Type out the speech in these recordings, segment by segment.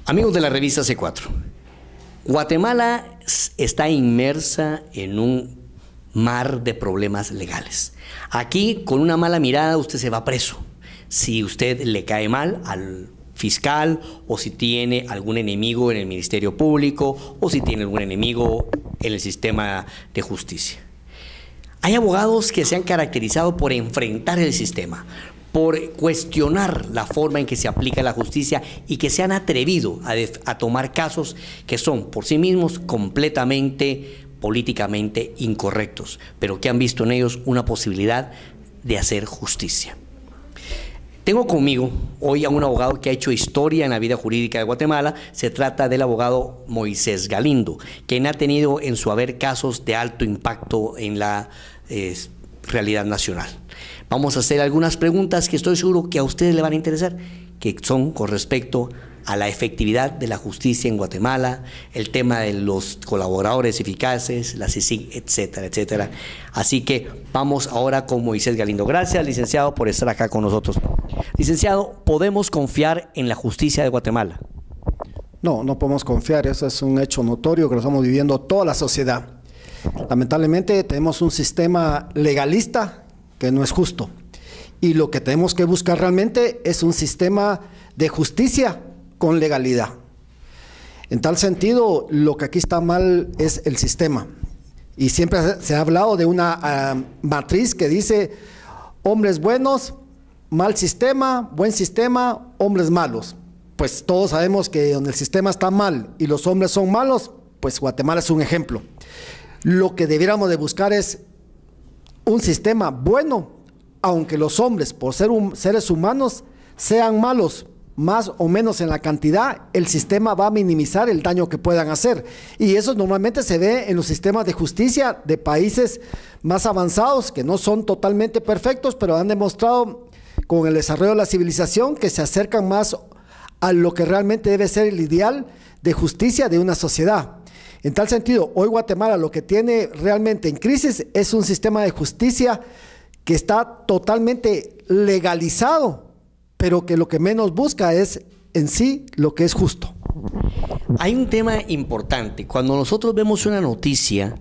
Amigos de la revista C4, Guatemala está inmersa en un mar de problemas legales. Aquí, con una mala mirada, usted se va preso. Si usted le cae mal al fiscal, o si tiene algún enemigo en el Ministerio Público, o si tiene algún enemigo en el sistema de justicia. Hay abogados que se han caracterizado por enfrentar el sistema, por cuestionar la forma en que se aplica la justicia y que se han atrevido a tomar casos que son por sí mismos completamente políticamente incorrectos, pero que han visto en ellos una posibilidad de hacer justicia. Tengo conmigo hoy a un abogado que ha hecho historia en la vida jurídica de Guatemala. Se trata del abogado Moisés Galindo, quien ha tenido en su haber casos de alto impacto en la realidad nacional. Vamos a hacer algunas preguntas que estoy seguro que a ustedes le van a interesar, que son con respecto a la efectividad de la justicia en Guatemala, el tema de los colaboradores eficaces, la CICIG, etcétera, etcétera. Así que vamos ahora con Moisés Galindo. Gracias, licenciado, por estar acá con nosotros. Licenciado, ¿podemos confiar en la justicia de Guatemala? No, no podemos confiar. Eso es un hecho notorio que lo estamos viviendo toda la sociedad. Lamentablemente tenemos un sistema legalista que no es justo. Y lo que tenemos que buscar realmente es un sistema de justicia con legalidad. En tal sentido, lo que aquí está mal es el sistema. Y siempre se ha hablado de una matriz que dice hombres buenos, mal sistema, buen sistema, hombres malos. Pues todos sabemos que donde el sistema está mal y los hombres son malos, pues Guatemala es un ejemplo. Lo que debiéramos de buscar es un sistema bueno, aunque los hombres, por ser seres humanos, sean malos, más o menos en la cantidad, el sistema va a minimizar el daño que puedan hacer. Y eso normalmente se ve en los sistemas de justicia de países más avanzados, que no son totalmente perfectos, pero han demostrado con el desarrollo de la civilización que se acercan más a lo que realmente debe ser el ideal de justicia de una sociedad. En tal sentido, hoy Guatemala lo que tiene realmente en crisis es un sistema de justicia que está totalmente legalizado, pero que lo que menos busca es en sí lo que es justo. Hay un tema importante. Cuando nosotros vemos una noticia,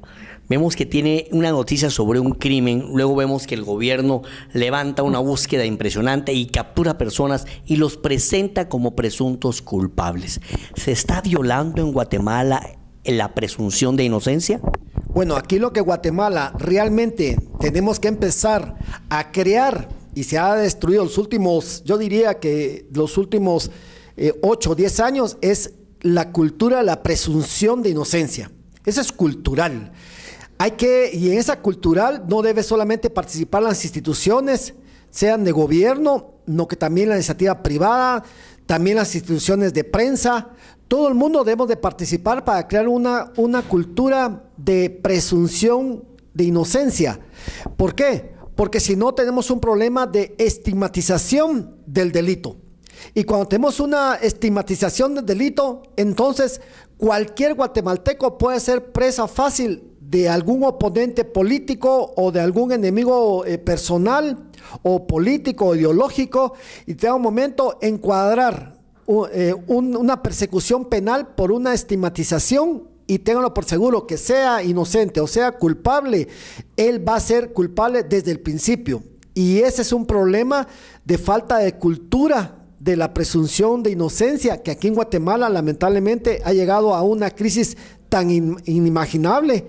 vemos que tiene una noticia sobre un crimen, luego vemos que el gobierno levanta una búsqueda impresionante y captura personas y los presenta como presuntos culpables. ¿Se está violando en Guatemala la presunción de inocencia? Bueno, aquí lo que Guatemala realmente tenemos que empezar a crear, y se ha destruido los últimos, yo diría que los últimos 8 o 10 años, es la cultura de la presunción de inocencia. Eso es cultural. Y en esa cultural no debe solamente participar las instituciones, sean de gobierno, no, que también la iniciativa privada, también las instituciones de prensa. Todo el mundo debemos de participar para crear una cultura de presunción de inocencia. ¿Por qué? Porque si no tenemos un problema de estigmatización del delito. Y cuando tenemos una estigmatización del delito, entonces cualquier guatemalteco puede ser presa fácil de algún oponente político o de algún enemigo personal o político o ideológico, y te da un momento encuadrar una persecución penal por una estigmatización. Y ténganlo por seguro, que sea inocente o sea culpable, él va a ser culpable desde el principio. Y ese es un problema de falta de cultura de la presunción de inocencia, que aquí en Guatemala lamentablemente ha llegado a una crisis tan inimaginable,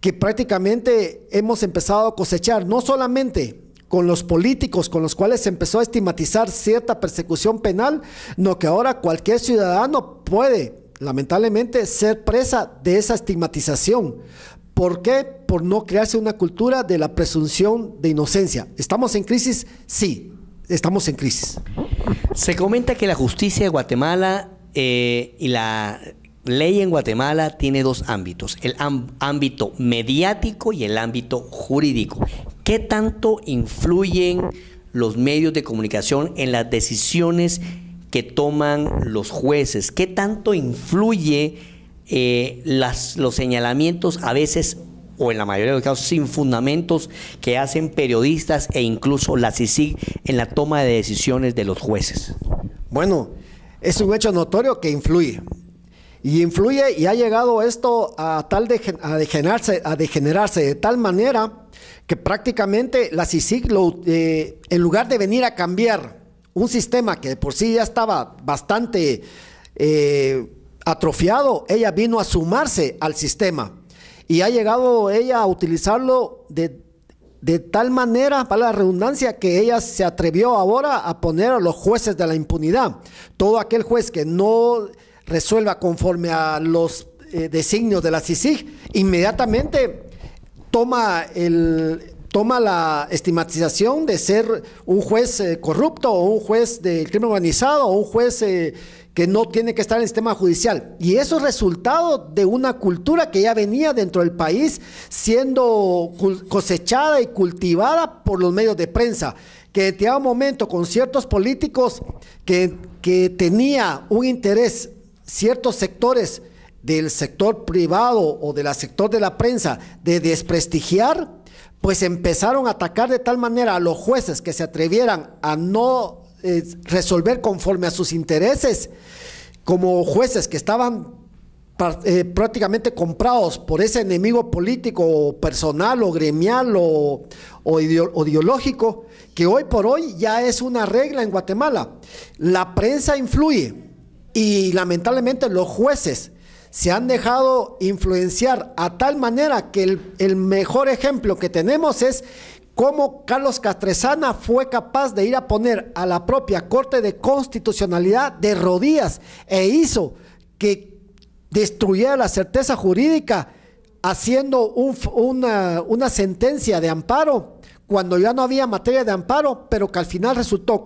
que prácticamente hemos empezado a cosechar, no solamente con los políticos con los cuales se empezó a estigmatizar cierta persecución penal, no, que ahora cualquier ciudadano puede lamentablemente ser presa de esa estigmatización. ¿Por qué? Por no crearse una cultura de la presunción de inocencia. ¿Estamos en crisis? Sí, estamos en crisis. Se comenta que la justicia de Guatemala y la ley en Guatemala tiene dos ámbitos, el ámbito mediático y el ámbito jurídico. ¿Qué tanto influyen los medios de comunicación en las decisiones que toman los jueces? ¿Qué tanto influye los señalamientos, a veces, o en la mayoría de los casos, sin fundamentos, que hacen periodistas e incluso la CICIG en la toma de decisiones de los jueces? Bueno, Es un hecho notorio que influye. Y influye y ha llegado esto a degenerarse de tal manera que prácticamente la CICIG, en lugar de venir a cambiar un sistema que de por sí ya estaba bastante atrofiado, ella vino a sumarse al sistema y ha llegado ella a utilizarlo de tal manera, para la redundancia, que ella se atrevió ahora a poner a los jueces de la impunidad. Todo aquel juez que no resuelva conforme a los designios de la CICIG, inmediatamente toma la estigmatización de ser un juez corrupto, o un juez del crimen organizado, o un juez que no tiene que estar en el sistema judicial. Y eso es resultado de una cultura que ya venía dentro del país siendo cosechada y cultivada por los medios de prensa, que en un momento con ciertos políticos que tenía un interés, ciertos sectores del sector privado o del sector de la prensa, de desprestigiar, pues empezaron a atacar de tal manera a los jueces que se atrevieran a no resolver conforme a sus intereses, como jueces que estaban prácticamente comprados por ese enemigo político, personal o gremial o ideológico, que hoy por hoy ya es una regla en Guatemala. La prensa influye y lamentablemente los jueces se han dejado influenciar a tal manera que el mejor ejemplo que tenemos es cómo Carlos Castresana fue capaz de ir a poner a la propia Corte de Constitucionalidad de rodillas e hizo que destruyera la certeza jurídica haciendo una sentencia de amparo cuando ya no había materia de amparo, pero que al final resultó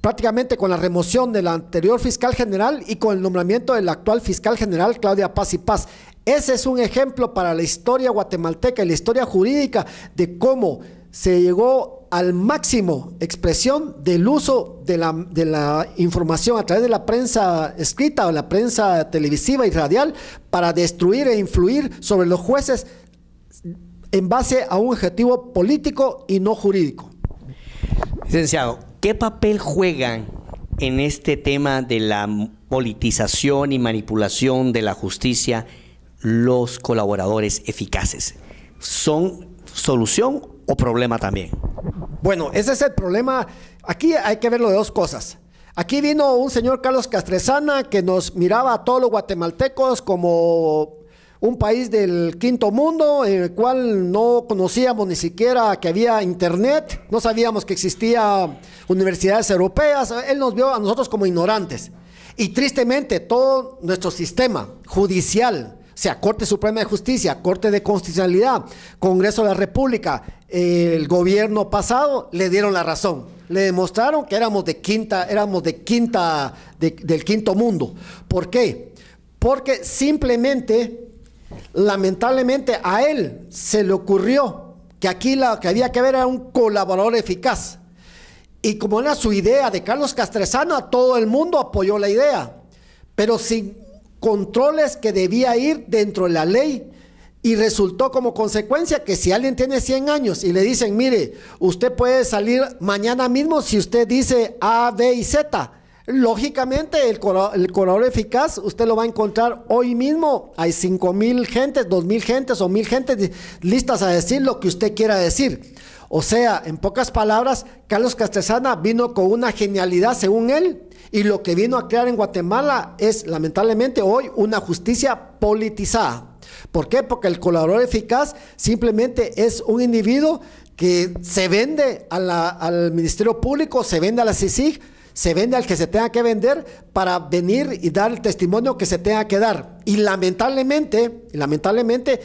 prácticamente con la remoción del anterior fiscal general y con el nombramiento del actual fiscal general, Claudia Paz y Paz. Ese es un ejemplo para la historia guatemalteca y la historia jurídica de cómo se llegó al máximo expresión del uso de la información a través de la prensa escrita o la prensa televisiva y radial para destruir e influir sobre los jueces en base a un objetivo político y no jurídico. Licenciado, ¿qué papel juegan en este tema de la politización y manipulación de la justicia los colaboradores eficaces? ¿Son solución o problema también? Bueno, ese es el problema. Aquí hay que verlo de dos cosas. Aquí vino un señor Carlos Castresana que nos miraba a todos los guatemaltecos como un país del quinto mundo, en el cual no conocíamos ni siquiera que había internet, no sabíamos que existía universidades europeas. Él nos vio a nosotros como ignorantes. Y tristemente todo nuestro sistema judicial, o sea, Corte Suprema de Justicia, Corte de Constitucionalidad, Congreso de la República, el gobierno pasado le dieron la razón. Le demostraron que éramos del quinto mundo. ¿Por qué? Porque simplemente, lamentablemente, a él se le ocurrió que aquí lo que había que ver era un colaborador eficaz. Y como era su idea de Carlos Castresana, todo el mundo apoyó la idea, pero sin controles que debía ir dentro de la ley, y resultó como consecuencia que si alguien tiene 100 años y le dicen, mire, usted puede salir mañana mismo si usted dice A, B y Z, lógicamente el colaborador eficaz usted lo va a encontrar hoy mismo. Hay 5,000 gentes, 2,000 gentes o 1,000 gentes listas a decir lo que usted quiera decir. O sea, en pocas palabras, Carlos Castresana vino con una genialidad según él, y lo que vino a crear en Guatemala es lamentablemente hoy una justicia politizada. ¿Por qué? Porque el colaborador eficaz simplemente es un individuo que se vende al Ministerio Público, se vende a la CICIG, se vende al que se tenga que vender para venir y dar el testimonio que se tenga que dar. Y lamentablemente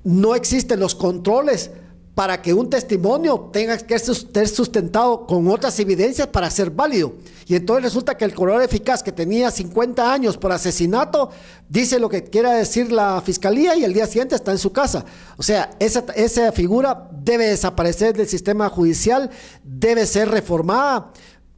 no existen los controles para que un testimonio tenga que ser sustentado con otras evidencias para ser válido. Y entonces resulta que el colaborador eficaz que tenía 50 años por asesinato dice lo que quiera decir la fiscalía y el día siguiente está en su casa. O sea, esa figura debe desaparecer del sistema judicial, debe ser reformada.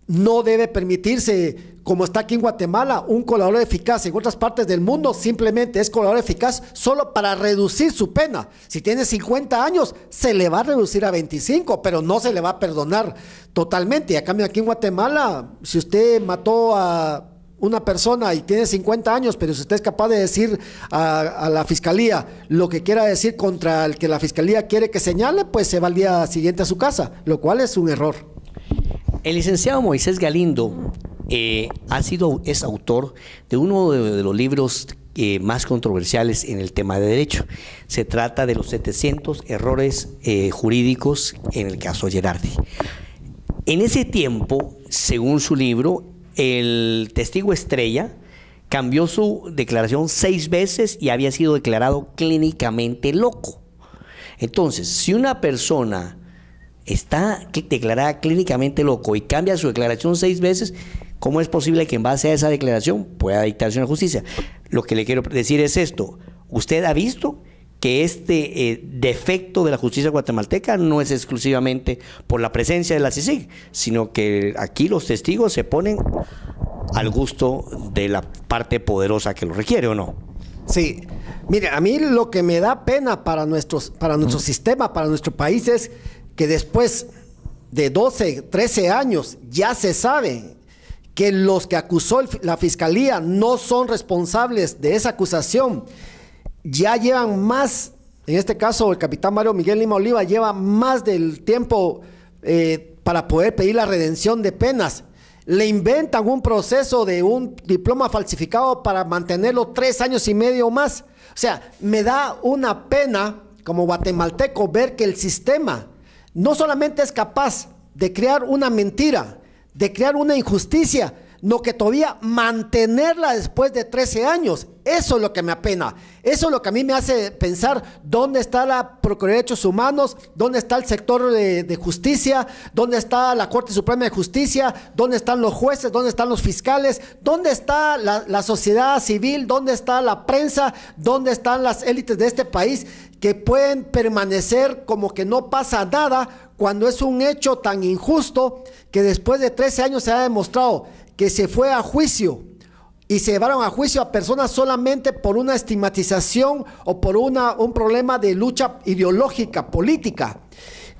No debe permitirse, como está aquí en Guatemala, un colaborador eficaz. En otras partes del mundo simplemente es colaborador eficaz solo para reducir su pena. Si tiene 50 años, se le va a reducir a 25, pero no se le va a perdonar totalmente. Y a cambio aquí en Guatemala, si usted mató a una persona y tiene 50 años, pero si usted es capaz de decir a la fiscalía lo que quiera decir contra el que la fiscalía quiere que señale, pues se va al día siguiente a su casa, lo cual es un error. El licenciado Moisés Galindo es autor de uno de los libros más controversiales en el tema de derecho. Se trata de los 700 errores jurídicos en el caso Gerardi. En ese tiempo, según su libro, el testigo estrella cambió su declaración 6 veces y había sido declarado clínicamente loco. Entonces, si una persona está declarada clínicamente loco y cambia su declaración 6 veces, ¿cómo es posible que en base a esa declaración pueda dictarse una justicia? Lo que le quiero decir es esto: usted ha visto que este defecto de la justicia guatemalteca no es exclusivamente por la presencia de la CICIG, sino que aquí los testigos se ponen al gusto de la parte poderosa que lo requiere, ¿o no? Sí, mire, a mí lo que me da pena para nuestro sistema, para nuestro país, es que después de 12, 13 años ya se sabe que los que acusó la fiscalía no son responsables de esa acusación. Ya llevan más, en este caso el capitán Mario Miguel Lima Oliva lleva más del tiempo para poder pedir la redención de penas. Le inventan un proceso de un diploma falsificado para mantenerlo 3 años y medio más. O sea, me da una pena como guatemalteco ver que el sistema no solamente es capaz de crear una mentira, de crear una injusticia, no que todavía mantenerla después de 13 años. Eso es lo que me apena. Eso es lo que a mí me hace pensar dónde está la Procuraduría de Derechos Humanos, dónde está el sector de justicia, dónde está la Corte Suprema de Justicia, dónde están los jueces, dónde están los fiscales, dónde está la sociedad civil, dónde está la prensa, dónde están las élites de este país que pueden permanecer como que no pasa nada cuando es un hecho tan injusto que después de 13 años se ha demostrado que se fue a juicio y se llevaron a juicio a personas solamente por una estigmatización o por un problema de lucha ideológica, política.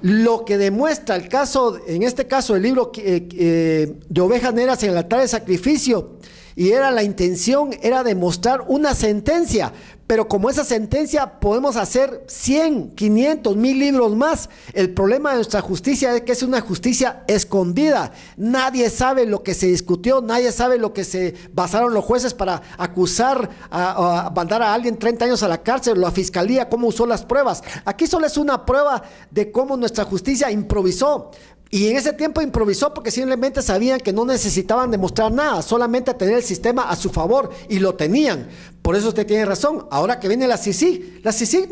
Lo que demuestra el caso, en este caso el libro de Ovejas Negras en el altar de sacrificio, y la intención era demostrar una sentencia, pero como esa sentencia podemos hacer 100, 500, 1000 libros más. El problema de nuestra justicia es que es una justicia escondida. Nadie sabe lo que se discutió, nadie sabe lo que se basaron los jueces para acusar, a mandar a alguien 30 años a la cárcel, la fiscalía, cómo usó las pruebas. Aquí solo es una prueba de cómo nuestra justicia improvisó. Y en ese tiempo improvisó porque simplemente sabían que no necesitaban demostrar nada, solamente tener el sistema a su favor, y lo tenían. Por eso usted tiene razón. Ahora que viene la CICIG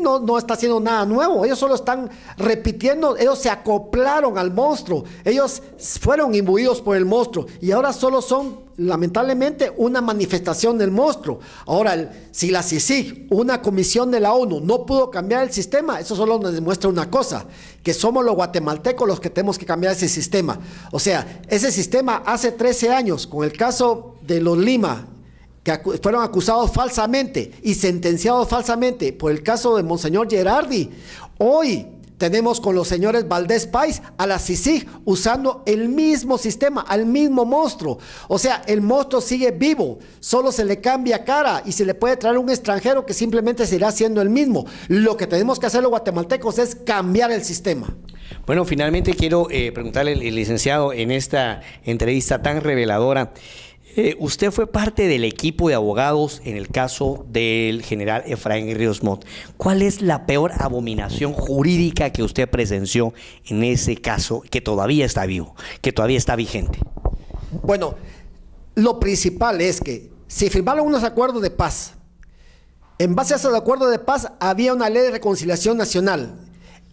no está haciendo nada nuevo. Ellos solo están repitiendo, ellos se acoplaron al monstruo, ellos fueron imbuidos por el monstruo y ahora solo son, lamentablemente, una manifestación del monstruo. Ahora, si la CICIG, una comisión de la ONU, no pudo cambiar el sistema, eso solo nos demuestra una cosa: que somos los guatemaltecos los que tenemos que cambiar ese sistema. O sea, ese sistema hace 13 años, con el caso de los Lima, que fueron acusados falsamente y sentenciados falsamente por el caso de Monseñor Gerardi. Hoy tenemos con los señores Valdés Pais a la CICIG usando el mismo sistema, al mismo monstruo. O sea, el monstruo sigue vivo, solo se le cambia cara y se le puede traer un extranjero que simplemente seguirá siendo el mismo. Lo que tenemos que hacer los guatemaltecos es cambiar el sistema. Bueno, finalmente quiero preguntarle al licenciado, en esta entrevista tan reveladora, usted fue parte del equipo de abogados en el caso del general Efraín Ríos Montt. ¿Cuál es la peor abominación jurídica que usted presenció en ese caso, que todavía está vivo, que todavía está vigente? Bueno, lo principal es que se firmaron unos acuerdos de paz. En base a esos acuerdos de paz había una ley de reconciliación nacional.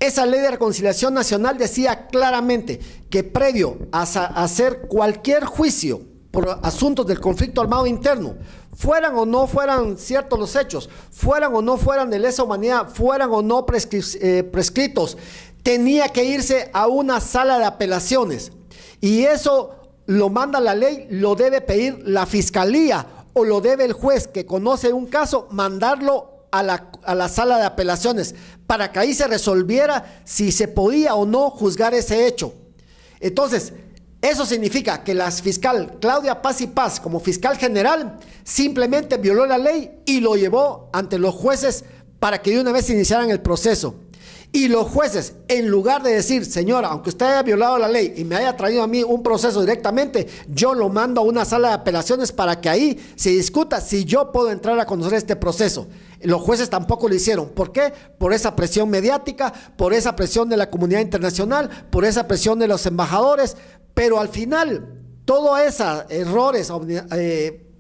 Esa ley de reconciliación nacional decía claramente que previo a hacer cualquier juicio por asuntos del conflicto armado interno, fueran o no fueran ciertos los hechos, fueran o no fueran de lesa humanidad, fueran o no prescritos, tenía que irse a una sala de apelaciones. Y eso lo manda la ley, lo debe pedir la fiscalía o lo debe el juez que conoce un caso, mandarlo a la sala de apelaciones para que ahí se resolviera si se podía o no juzgar ese hecho. Entonces, Eso significa que la fiscal Claudia Paz y Paz, como fiscal general, simplemente violó la ley y lo llevó ante los jueces para que de una vez iniciaran el proceso. Y los jueces, en lugar de decir, señora, aunque usted haya violado la ley y me haya traído a mí un proceso directamente, yo lo mando a una sala de apelaciones para que ahí se discuta si yo puedo entrar a conocer este proceso. Los jueces tampoco lo hicieron. ¿Por qué? Por esa presión mediática, por esa presión de la comunidad internacional, por esa presión de los embajadores. Pero al final, todos esos errores,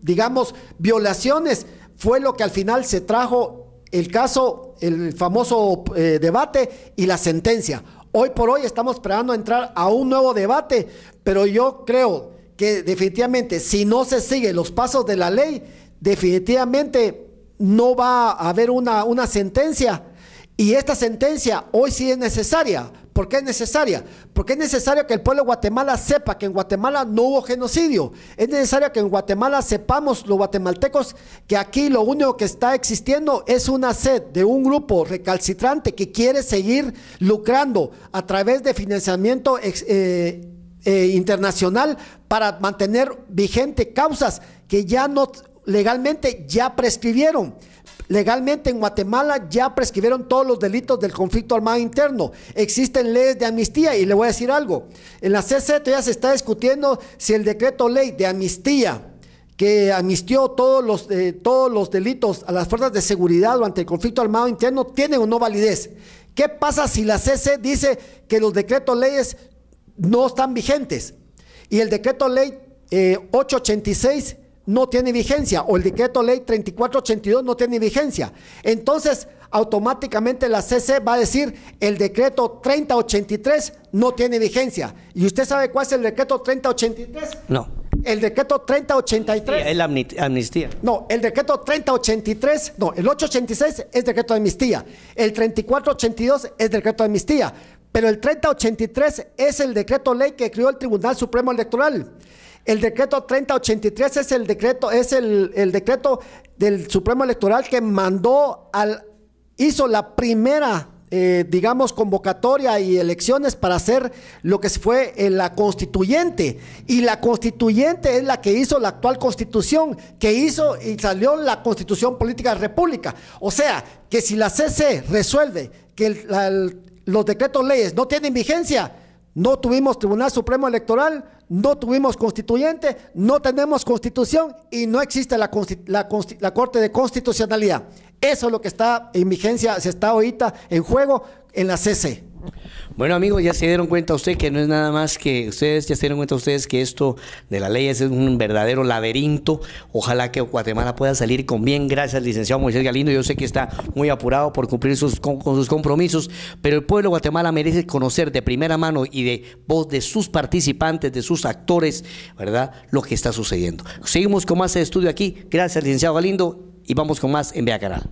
digamos, violaciones, fue lo que al final se trajo el caso, el famoso debate y la sentencia. Hoy por hoy estamos esperando entrar a un nuevo debate, pero yo creo que definitivamente, si no se siguen los pasos de la ley, definitivamente no va a haber una sentencia. Y esta sentencia hoy sí es necesaria. ¿Por qué es necesaria? Porque es necesario que el pueblo de Guatemala sepa que en Guatemala no hubo genocidio. Es necesario que en Guatemala sepamos los guatemaltecos que aquí lo único que está existiendo es una sed de un grupo recalcitrante que quiere seguir lucrando a través de financiamiento internacional para mantener vigente causas que ya no legalmente ya prescribieron. Legalmente en Guatemala ya prescribieron todos los delitos del conflicto armado interno. Existen leyes de amnistía y le voy a decir algo. En la CC todavía se está discutiendo si el decreto ley de amnistía que amnistió todos los delitos a las fuerzas de seguridad durante el conflicto armado interno tiene o no validez. ¿Qué pasa si la CC dice que los decretos leyes no están vigentes y el decreto ley 886 no tiene vigencia, o el decreto ley 3482 no tiene vigencia? Entonces, automáticamente la CC va a decir el decreto 3083 no tiene vigencia. ¿Y usted sabe cuál es el decreto 3083? No. El decreto 3083. Es la amnistía. No, el decreto 3083, no, el 886 es decreto de amnistía. El 3482 es decreto de amnistía. Pero el 3083 es el decreto ley que creó el Tribunal Supremo Electoral. El decreto 3083 es el decreto del Supremo Electoral que hizo la primera, digamos, convocatoria y elecciones para hacer lo que fue la constituyente. Y la constituyente es la que hizo la actual constitución, que hizo y salió la Constitución Política de la República. O sea, que si la CC resuelve que los decretos leyes no tienen vigencia, no tuvimos Tribunal Supremo Electoral, no tuvimos constituyente, no tenemos constitución y no existe la Corte de Constitucionalidad. Eso es lo que está en vigencia, se está ahorita en juego en la CC. Bueno, amigos, ya se dieron cuenta ustedes que no es nada más que ustedes, ya se dieron cuenta ustedes que esto de la ley es un verdadero laberinto. Ojalá que Guatemala pueda salir con bien. Gracias, licenciado Moisés Galindo. Yo sé que está muy apurado por cumplir con sus compromisos, pero el pueblo de Guatemala merece conocer de primera mano y de voz de sus participantes, de sus actores, ¿verdad?, lo que está sucediendo. Seguimos con más estudio aquí. Gracias, licenciado Galindo, y vamos con más en Vea Canal.